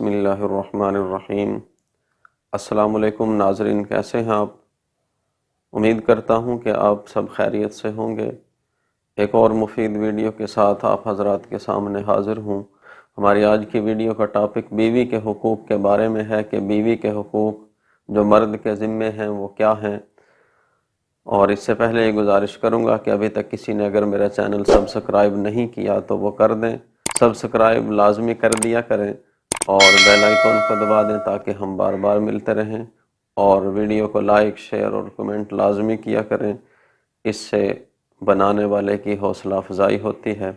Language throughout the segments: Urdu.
بسم اللہ الرحمن الرحیم۔ السلام علیکم ناظرین، کیسے ہیں آپ؟ امید کرتا ہوں کہ آپ سب خیریت سے ہوں گے۔ ایک اور مفید ویڈیو کے ساتھ آپ حضرات کے سامنے حاضر ہوں۔ ہماری آج کی ویڈیو کا ٹاپک بیوی کے حقوق کے بارے میں ہے کہ بیوی کے حقوق جو مرد کے ذمے ہیں وہ کیا ہیں۔ اور اس سے پہلے یہ گزارش کروں گا کہ ابھی تک کسی نے اگر میرا چینل سبسکرائب نہیں کیا تو وہ کر دیں، سبسکرائب لازمی کر دیا کریں اور بیل آئیکن کو دبا دیں تاکہ ہم بار بار ملتے رہیں، اور ویڈیو کو لائک، شیئر اور کمنٹ لازمی کیا کریں، اس سے بنانے والے کی حوصلہ افزائی ہوتی ہے۔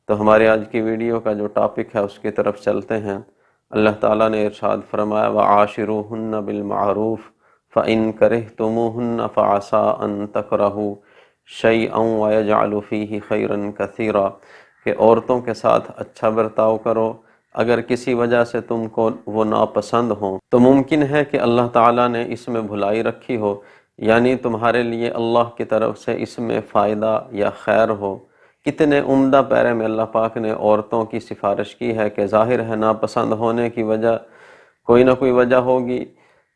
تو ہماری آج کی ویڈیو کا جو ٹاپک ہے اس کی طرف چلتے ہیں۔ اللہ تعالیٰ نے ارشاد فرمایا وَعَاشِرُوهُنَّ بِالْمَعْرُوفِ فَإِن كَرِهْتُمُوهُنَّ فَعَسَىٰ أَن تَكْرَهُوا شَيْئًا وَيَجْعَلُ فِيهِ خَيْرًا كَثِيرًا، کہ عورتوں کے ساتھ اچھا برتاؤ کرو، اگر کسی وجہ سے تم کو وہ ناپسند ہوں تو ممکن ہے کہ اللہ تعالیٰ نے اس میں بھلائی رکھی ہو، یعنی تمہارے لیے اللہ کی طرف سے اس میں فائدہ یا خیر ہو۔ کتنے عمدہ پیرے میں اللہ پاک نے عورتوں کی سفارش کی ہے کہ ظاہر ہے ناپسند ہونے کی وجہ کوئی نہ کوئی وجہ ہوگی،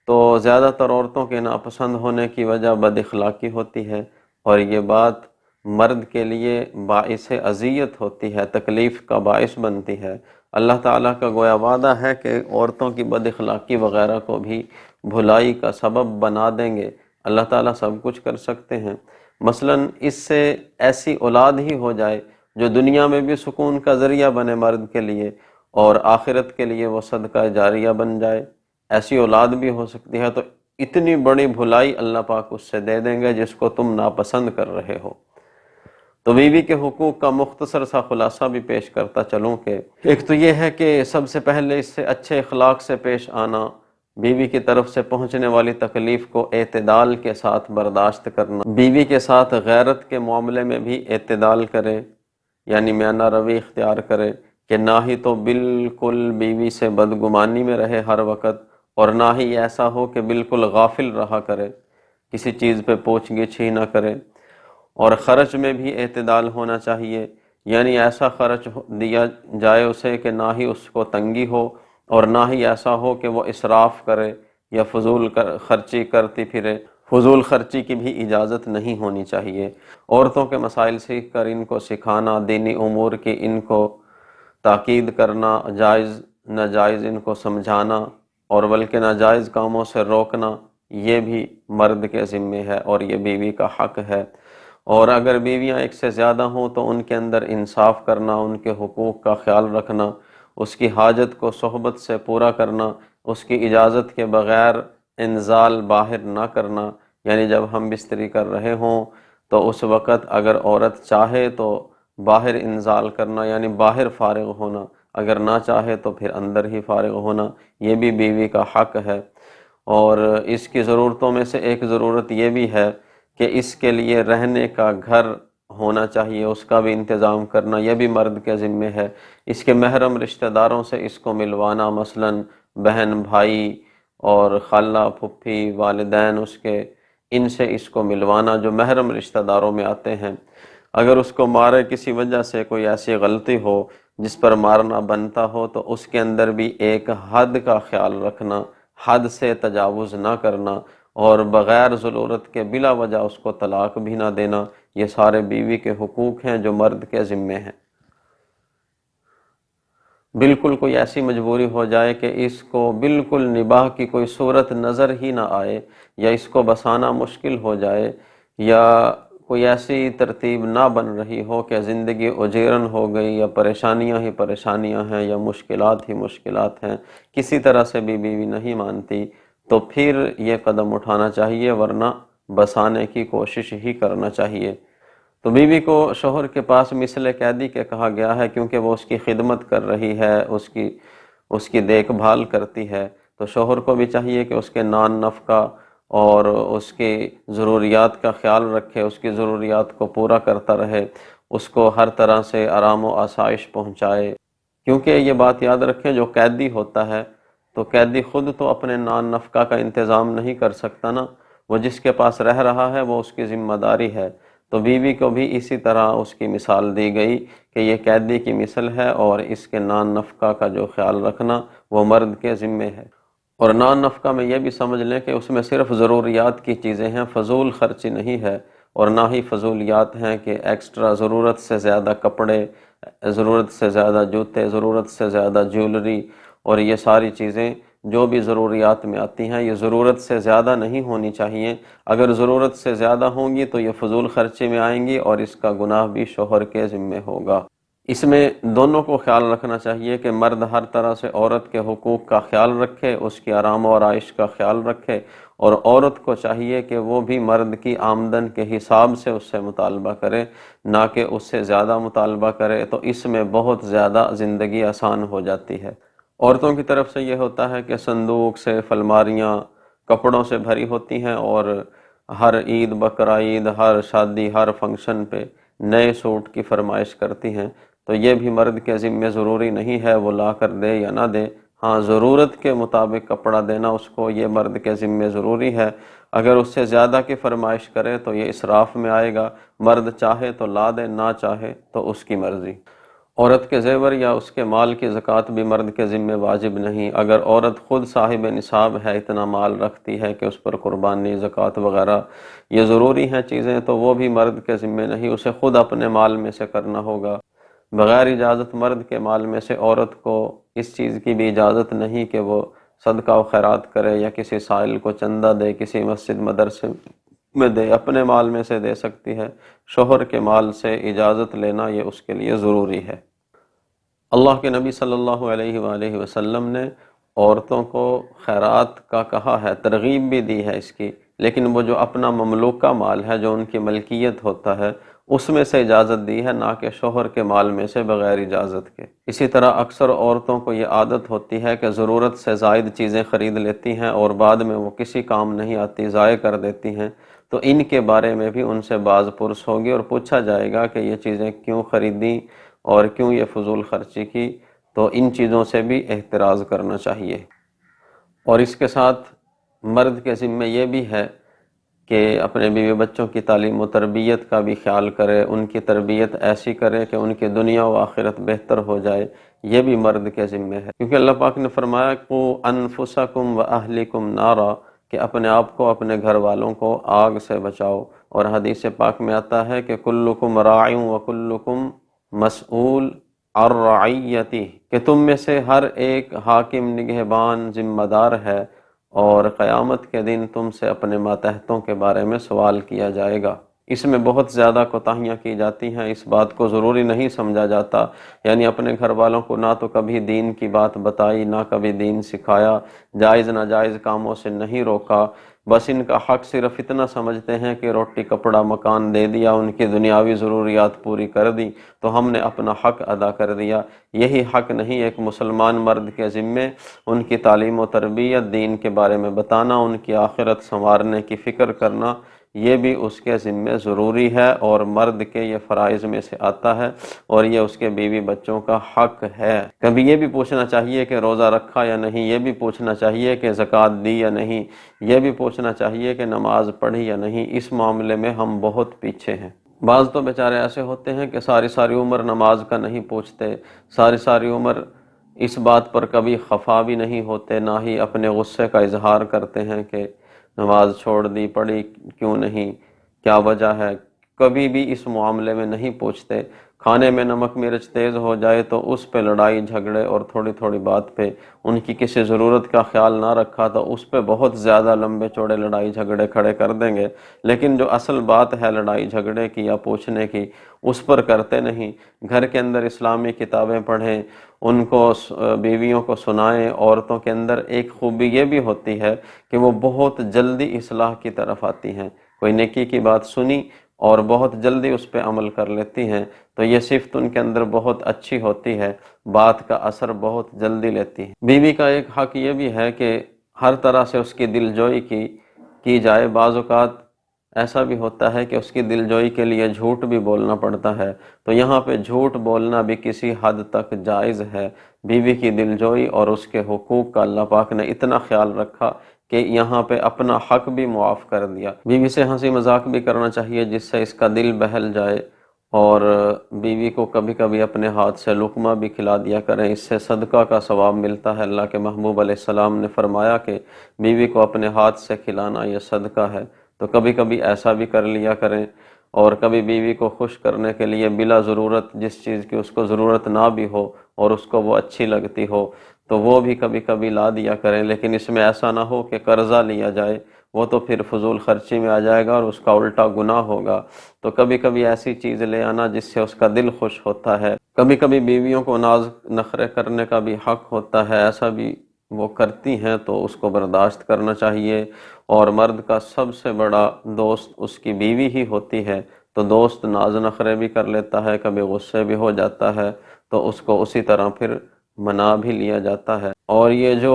تو زیادہ تر عورتوں کے ناپسند ہونے کی وجہ بد اخلاقی ہوتی ہے، اور یہ بات مرد کے لیے باعث اذیت ہوتی ہے، تکلیف کا باعث بنتی ہے۔ اللہ تعالیٰ کا گویا وعدہ ہے کہ عورتوں کی بد اخلاقی وغیرہ کو بھی بھلائی کا سبب بنا دیں گے۔ اللہ تعالیٰ سب کچھ کر سکتے ہیں۔ مثلاً اس سے ایسی اولاد ہی ہو جائے جو دنیا میں بھی سکون کا ذریعہ بنے مرد کے لیے، اور آخرت کے لیے وہ صدقہ جاریہ بن جائے، ایسی اولاد بھی ہو سکتی ہے۔ تو اتنی بڑی بھلائی اللہ پاک اس سے دے دیں گے جس کو تم ناپسند کر رہے ہو۔ تو بیوی کے حقوق کا مختصر سا خلاصہ بھی پیش کرتا چلوں کہ ایک تو یہ ہے کہ سب سے پہلے اس سے اچھے اخلاق سے پیش آنا، بیوی کی طرف سے پہنچنے والی تکلیف کو اعتدال کے ساتھ برداشت کرنا، بیوی کے ساتھ غیرت کے معاملے میں بھی اعتدال کرے، یعنی میانہ روی اختیار کرے کہ نہ ہی تو بالکل بیوی سے بدگمانی میں رہے ہر وقت، اور نہ ہی ایسا ہو کہ بالکل غافل رہا کرے، کسی چیز پہ پوچھ گچھ ہی نہ کرے۔ اور خرچ میں بھی اعتدال ہونا چاہیے، یعنی ایسا خرچ دیا جائے اسے کہ نہ ہی اس کو تنگی ہو، اور نہ ہی ایسا ہو کہ وہ اسراف کرے یا فضول خرچی کرتی پھرے۔ فضول خرچی کی بھی اجازت نہیں ہونی چاہیے۔ عورتوں کے مسائل سیکھ کر ان کو سکھانا، دینی امور کی ان کو تاکید کرنا، جائز ناجائز ان کو سمجھانا، اور بلکہ ناجائز کاموں سے روکنا، یہ بھی مرد کے ذمے ہے اور یہ بیوی کا حق ہے۔ اور اگر بیویاں ایک سے زیادہ ہوں تو ان کے اندر انصاف کرنا، ان کے حقوق کا خیال رکھنا، اس کی حاجت کو صحبت سے پورا کرنا، اس کی اجازت کے بغیر انزال باہر نہ کرنا، یعنی جب ہم بستری کر رہے ہوں تو اس وقت اگر عورت چاہے تو باہر انزال کرنا، یعنی باہر فارغ ہونا، اگر نہ چاہے تو پھر اندر ہی فارغ ہونا، یہ بھی بیوی کا حق ہے۔ اور اس کی ضرورتوں میں سے ایک ضرورت یہ بھی ہے کہ اس کے لیے رہنے کا گھر ہونا چاہیے، اس کا بھی انتظام کرنا، یہ بھی مرد کے ذمے ہے۔ اس کے محرم رشتہ داروں سے اس کو ملوانا، مثلاً بہن، بھائی اور خالہ، پھپھی، والدین اس کے، ان سے اس کو ملوانا جو محرم رشتہ داروں میں آتے ہیں۔ اگر اس کو مارے کسی وجہ سے کوئی ایسی غلطی ہو جس پر مارنا بنتا ہو تو اس کے اندر بھی ایک حد کا خیال رکھنا، حد سے تجاوز نہ کرنا، اور بغیر ضرورت کے بلا وجہ اس کو طلاق بھی نہ دینا، یہ سارے بیوی کے حقوق ہیں جو مرد کے ذمے ہیں۔ بالکل کوئی ایسی مجبوری ہو جائے کہ اس کو بالکل نباہ کی کوئی صورت نظر ہی نہ آئے، یا اس کو بسانا مشکل ہو جائے، یا کوئی ایسی ترتیب نہ بن رہی ہو کہ زندگی اجیرن ہو گئی، یا پریشانیاں ہی پریشانیاں ہیں، یا مشکلات ہی مشکلات ہیں، کسی طرح سے بھی بیوی نہیں مانتی، تو پھر یہ قدم اٹھانا چاہیے، ورنہ بسانے کی کوشش ہی کرنا چاہیے۔ تو بیوی کو شوہر کے پاس مثل قیدی کے کہا گیا ہے، کیونکہ وہ اس کی خدمت کر رہی ہے، اس کی دیکھ بھال کرتی ہے، تو شوہر کو بھی چاہیے کہ اس کے نان نفقہ اور اس کی ضروریات کا خیال رکھے، اس کی ضروریات کو پورا کرتا رہے، اس کو ہر طرح سے آرام و آسائش پہنچائے۔ کیونکہ یہ بات یاد رکھیں، جو قیدی ہوتا ہے تو قیدی خود تو اپنے نان نفقہ کا انتظام نہیں کر سکتا نا، وہ جس کے پاس رہ رہا ہے وہ اس کی ذمہ داری ہے، تو بیوی کو بھی اسی طرح اس کی مثال دی گئی کہ یہ قیدی کی مثل ہے، اور اس کے نان نفقہ کا جو خیال رکھنا وہ مرد کے ذمے ہے۔ اور نان نفقہ میں یہ بھی سمجھ لیں کہ اس میں صرف ضروریات کی چیزیں ہیں، فضول خرچی نہیں ہے، اور نہ ہی فضولیات ہیں کہ ایکسٹرا ضرورت سے زیادہ کپڑے، ضرورت سے زیادہ جوتے، ضرورت سے زیادہ جیولری، اور یہ ساری چیزیں جو بھی ضروریات میں آتی ہیں یہ ضرورت سے زیادہ نہیں ہونی چاہیے۔ اگر ضرورت سے زیادہ ہوں گی تو یہ فضول خرچی میں آئیں گی، اور اس کا گناہ بھی شوہر کے ذمے ہوگا۔ اس میں دونوں کو خیال رکھنا چاہیے کہ مرد ہر طرح سے عورت کے حقوق کا خیال رکھے، اس کی آرام و آرائش کا خیال رکھے، اور عورت کو چاہیے کہ وہ بھی مرد کی آمدن کے حساب سے اس سے مطالبہ کرے، نہ کہ اس سے زیادہ مطالبہ کرے، تو اس میں بہت زیادہ زندگی آسان ہو جاتی ہے۔ عورتوں کی طرف سے یہ ہوتا ہے کہ صندوق سے الماریاں کپڑوں سے بھری ہوتی ہیں، اور ہر عید، بقرعید، ہر شادی، ہر فنکشن پہ نئے سوٹ کی فرمائش کرتی ہیں، تو یہ بھی مرد کے ذمے ضروری نہیں ہے وہ لا کر دے یا نہ دے۔ ہاں، ضرورت کے مطابق کپڑا دینا اس کو یہ مرد کے ذمے ضروری ہے۔ اگر اس سے زیادہ کی فرمائش کرے تو یہ اسراف میں آئے گا۔ مرد چاہے تو لا دے، نہ چاہے تو اس کی مرضی۔ عورت کے زیور یا اس کے مال کی زکوٰۃ بھی مرد کے ذمے واجب نہیں۔ اگر عورت خود صاحب نصاب ہے، اتنا مال رکھتی ہے کہ اس پر قربانی، زکوٰۃ وغیرہ یہ ضروری ہیں چیزیں، تو وہ بھی مرد کے ذمے نہیں، اسے خود اپنے مال میں سے کرنا ہوگا۔ بغیر اجازت مرد کے مال میں سے عورت کو اس چیز کی بھی اجازت نہیں کہ وہ صدقہ و خیرات کرے، یا کسی سائل کو چندہ دے، کسی مسجد مدرسے میں دے، اپنے مال میں سے دے سکتی ہے۔ شوہر کے مال سے اجازت لینا یہ اس کے لیے ضروری ہے۔ اللہ کے نبی صلی اللہ علیہ وآلہ وسلم نے عورتوں کو خیرات کا کہا ہے، ترغیب بھی دی ہے اس کی، لیکن وہ جو اپنا مملوکہ مال ہے، جو ان کی ملکیت ہوتا ہے، اس میں سے اجازت دی ہے، نہ کہ شوہر کے مال میں سے بغیر اجازت کے۔ اسی طرح اکثر عورتوں کو یہ عادت ہوتی ہے کہ ضرورت سے زائد چیزیں خرید لیتی ہیں، اور بعد میں وہ کسی کام نہیں آتی، ضائع کر دیتی ہیں، تو ان کے بارے میں بھی ان سے باز پرس ہوگی، اور پوچھا جائے گا کہ یہ چیزیں کیوں خریدیں اور کیوں یہ فضول خرچی کی، تو ان چیزوں سے بھی احتراز کرنا چاہیے۔ اور اس کے ساتھ مرد کے ذمہ یہ بھی ہے کہ اپنے بیوی بچوں کی تعلیم و تربیت کا بھی خیال کرے، ان کی تربیت ایسی کرے کہ ان کی دنیا و آخرت بہتر ہو جائے، یہ بھی مرد کے ذمہ ہے، کیونکہ اللہ پاک نے فرمایا قُوا أَنفُسَكُمْ وَأَهْلِكُمْ نَارًا، کہ اپنے آپ کو، اپنے گھر والوں کو آگ سے بچاؤ۔ اور حدیث پاک میں آتا ہے کہ کلکم راع وکلکم مسئول عن رعیتہ، کہ تم میں سے ہر ایک حاکم، نگہبان، ذمہ دار ہے، اور قیامت کے دن تم سے اپنے ماتحتوں کے بارے میں سوال کیا جائے گا۔ اس میں بہت زیادہ کوتاہیاں کی جاتی ہیں، اس بات کو ضروری نہیں سمجھا جاتا، یعنی اپنے گھر والوں کو نہ تو کبھی دین کی بات بتائی، نہ کبھی دین سکھایا، جائز ناجائز کاموں سے نہیں روکا، بس ان کا حق صرف اتنا سمجھتے ہیں کہ روٹی کپڑا مکان دے دیا، ان کی دنیاوی ضروریات پوری کر دی تو ہم نے اپنا حق ادا کر دیا۔ یہی حق نہیں ایک مسلمان مرد کے ذمے، ان کی تعلیم و تربیت، دین کے بارے میں بتانا، ان کی آخرت سنوارنے کی فکر کرنا، یہ بھی اس کے ذمے ضروری ہے، اور مرد کے یہ فرائض میں سے آتا ہے، اور یہ اس کے بیوی بچوں کا حق ہے۔ کبھی یہ بھی پوچھنا چاہیے کہ روزہ رکھا یا نہیں، یہ بھی پوچھنا چاہیے کہ زکوٰۃ دی یا نہیں، یہ بھی پوچھنا چاہیے کہ نماز پڑھی یا نہیں۔ اس معاملے میں ہم بہت پیچھے ہیں۔ بعض تو بیچارے ایسے ہوتے ہیں کہ ساری ساری عمر نماز کا نہیں پوچھتے، ساری ساری عمر اس بات پر کبھی خفا بھی نہیں ہوتے، نہ ہی اپنے غصے کا اظہار کرتے ہیں کہ نماز چھوڑ دی، پڑھی کیوں نہیں، کیا وجہ ہے، کبھی بھی اس معاملے میں نہیں پوچھتے۔ کھانے میں نمک مرچ تیز ہو جائے تو اس پہ لڑائی جھگڑے، اور تھوڑی تھوڑی بات پہ ان کی کسی ضرورت کا خیال نہ رکھا تو اس پہ بہت زیادہ لمبے چوڑے لڑائی جھگڑے کھڑے کر دیں گے، لیکن جو اصل بات ہے لڑائی جھگڑے کی یا پوچھنے کی، اس پر کرتے نہیں۔ گھر کے اندر اسلامی کتابیں پڑھیں، ان کو بیویوں کو سنائیں۔ عورتوں کے اندر ایک خوبی یہ بھی ہوتی ہے کہ وہ بہت جلدی اصلاح کی طرف آتی ہیں، کوئی نیکی کی بات سنی اور بہت جلدی اس پہ عمل کر لیتی ہیں، تو یہ صفت ان کے اندر بہت اچھی ہوتی ہے، بات کا اثر بہت جلدی لیتی ہے۔ بیوی کا ایک حق یہ بھی ہے کہ ہر طرح سے اس کی دلجوئی کی جائے۔ بعض اوقات ایسا بھی ہوتا ہے کہ اس کی دلجوئی کے لیے جھوٹ بھی بولنا پڑتا ہے، تو یہاں پہ جھوٹ بولنا بھی کسی حد تک جائز ہے۔ بیوی کی دلجوئی اور اس کے حقوق کا اللہ پاک نے اتنا خیال رکھا کہ یہاں پہ اپنا حق بھی معاف کر دیا۔ بیوی سے ہنسی مذاق بھی کرنا چاہیے جس سے اس کا دل بہل جائے، اور بیوی کو کبھی کبھی اپنے ہاتھ سے لقمہ بھی کھلا دیا کریں، اس سے صدقہ کا ثواب ملتا ہے۔ اللہ کے محبوب علیہ السلام نے فرمایا کہ بیوی کو اپنے ہاتھ سے کھلانا یہ صدقہ ہے، تو کبھی کبھی ایسا بھی کر لیا کریں۔ اور کبھی بیوی کو خوش کرنے کے لیے بلا ضرورت جس چیز کی اس کو ضرورت نہ بھی ہو اور اس کو وہ اچھی لگتی ہو تو وہ بھی کبھی کبھی لا دیا کریں، لیکن اس میں ایسا نہ ہو کہ قرضہ لیا جائے، وہ تو پھر فضول خرچی میں آ جائے گا اور اس کا الٹا گناہ ہوگا۔ تو کبھی کبھی ایسی چیز لے آنا جس سے اس کا دل خوش ہوتا ہے۔ کبھی کبھی بیویوں کو ناز نخرے کرنے کا بھی حق ہوتا ہے، ایسا بھی وہ کرتی ہیں تو اس کو برداشت کرنا چاہیے، اور مرد کا سب سے بڑا دوست اس کی بیوی ہی ہوتی ہے، تو دوست ناز نخرے بھی کر لیتا ہے، کبھی غصے بھی ہو جاتا ہے، تو اس کو اسی طرح پھر منا بھی لیا جاتا ہے۔ اور یہ جو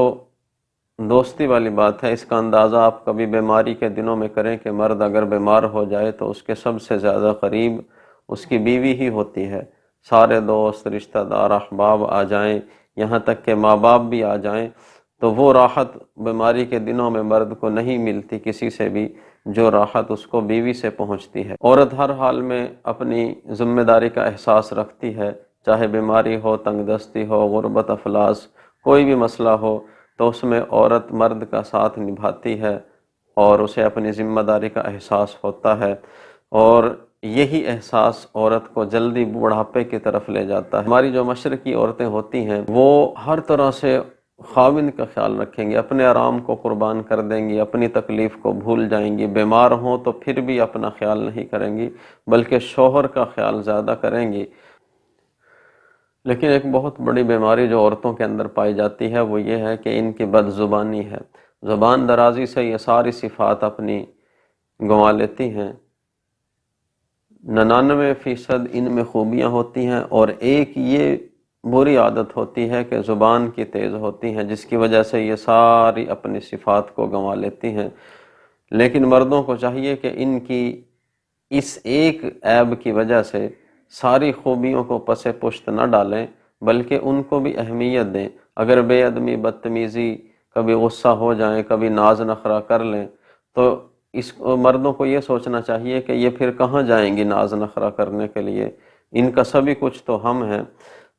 دوستی والی بات ہے، اس کا اندازہ آپ کبھی بیماری کے دنوں میں کریں کہ مرد اگر بیمار ہو جائے تو اس کے سب سے زیادہ قریب اس کی بیوی ہی ہوتی ہے۔ سارے دوست، رشتہ دار، احباب آ جائیں، یہاں تک کہ ماں باپ بھی آ جائیں، تو وہ راحت بیماری کے دنوں میں مرد کو نہیں ملتی کسی سے بھی جو راحت اس کو بیوی سے پہنچتی ہے۔ عورت ہر حال میں اپنی ذمہ داری کا احساس رکھتی ہے، چاہے بیماری ہو، تنگ دستی ہو، غربت، افلاس، کوئی بھی مسئلہ ہو تو اس میں عورت مرد کا ساتھ نبھاتی ہے اور اسے اپنی ذمہ داری کا احساس ہوتا ہے، اور یہی احساس عورت کو جلدی بڑھاپے کی طرف لے جاتا ہے۔ ہماری جو مشرقی عورتیں ہوتی ہیں وہ ہر طرح سے خاوند کا خیال رکھیں گی، اپنے آرام کو قربان کر دیں گی، اپنی تکلیف کو بھول جائیں گی، بیمار ہوں تو پھر بھی اپنا خیال نہیں کریں گی بلکہ شوہر کا خیال زیادہ کریں گی۔ لیکن ایک بہت بڑی بیماری جو عورتوں کے اندر پائی جاتی ہے وہ یہ ہے کہ ان کی بد زبانی ہے، زبان درازی سے یہ ساری صفات اپنی گنوا لیتی ہیں۔ 99% ان میں خوبیاں ہوتی ہیں، اور ایک یہ بری عادت ہوتی ہے کہ زبان کی تیز ہوتی ہیں جس کی وجہ سے یہ ساری اپنی صفات کو گنوا لیتی ہیں۔ لیکن مردوں کو چاہیے کہ ان کی اس ایک عیب کی وجہ سے ساری خوبیوں کو پس پشت نہ ڈالیں بلکہ ان کو بھی اہمیت دیں۔ اگر بے ادبی، بدتمیزی، کبھی غصہ ہو جائیں، کبھی ناز نخرہ کر لیں تو اس مردوں کو یہ سوچنا چاہیے کہ یہ پھر کہاں جائیں گی ناز نخرہ کرنے کے لیے، ان کا سبھی کچھ تو ہم ہیں،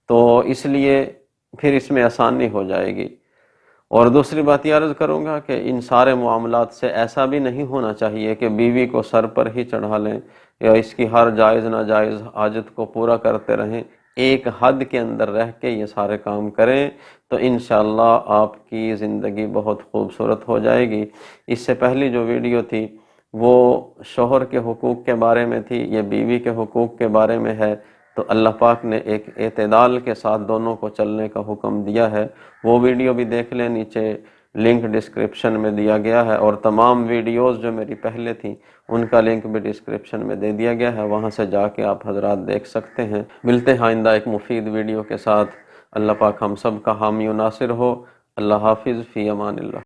تو اس لیے پھر اس میں آسانی ہو جائے گی۔ اور دوسری بات یہ عرض کروں گا کہ ان سارے معاملات سے ایسا بھی نہیں ہونا چاہیے کہ بیوی کو سر پر ہی چڑھا لیں یا اس کی ہر جائز ناجائز حاجت کو پورا کرتے رہیں۔ ایک حد کے اندر رہ کے یہ سارے کام کریں تو انشاءاللہ آپ کی زندگی بہت خوبصورت ہو جائے گی۔ اس سے پہلی جو ویڈیو تھی وہ شوہر کے حقوق کے بارے میں تھی، یہ بیوی کے حقوق کے بارے میں ہے، تو اللہ پاک نے ایک اعتدال کے ساتھ دونوں کو چلنے کا حکم دیا ہے۔ وہ ویڈیو بھی دیکھ لیں، نیچے لنک ڈسکرپشن میں دیا گیا ہے، اور تمام ویڈیوز جو میری پہلے تھیں ان کا لنک بھی ڈسکرپشن میں دے دیا گیا ہے، وہاں سے جا کے آپ حضرات دیکھ سکتے ہیں۔ ملتے ہیں آئندہ ایک مفید ویڈیو کے ساتھ۔ اللہ پاک ہم سب کا حامی و ناصر ہو۔ اللہ حافظ، فی امان اللہ۔